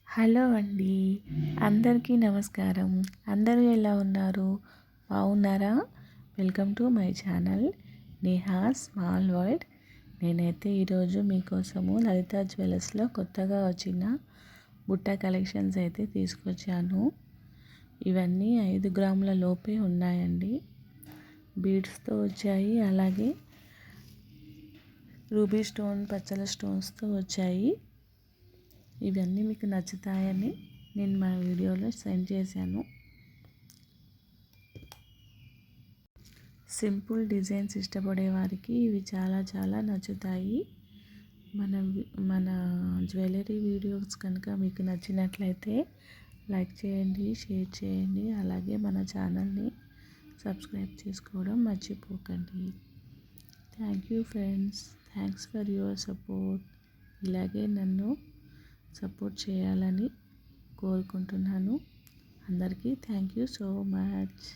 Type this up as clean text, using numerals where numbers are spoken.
Hello అండి. అందరికీ నమస్కారం. అందరూ ఎలా ఉన్నారు? బాగున్నారా? Welcome to my channel Neha small world. నేనైతే ఈరోజు మీకోసము లలిత జ్యువెలర్స్లో కొత్తగా వచ్చిన బుట్ట కలెక్షన్స్ అయితే తీసుకొచ్చాను. ఇవన్నీ 5 గ్రాముల లోపే ఉన్నాయండి. బీడ్స్తో వచ్చాయి, అలాగే రూబీ స్టోన్, పచ్చల స్టోన్స్తో వచ్చాయి. ఇవన్నీ మీకు నచ్చుతాయని నేను మా వీడియోలో సెండ్ చేశాను. సింపుల్ డిజైన్స్ ఇష్టపడే వారికి ఇవి చాలా చాలా నచ్చుతాయి. మన జ్యువెలరీ వీడియోస్ కనుక మీకు నచ్చినట్లయితే లైక్ చేయండి, షేర్ చేయండి, అలాగే మన ఛానల్ని సబ్స్క్రైబ్ చేసుకోవడం మర్చిపోకండి. Thank you friends. Thanks for your support. ఇలాగే నన్ను సపోర్ట్ చేయాలని కోరుకుంటున్నాను. అందరికీ థ్యాంక్ యూ సో మచ్.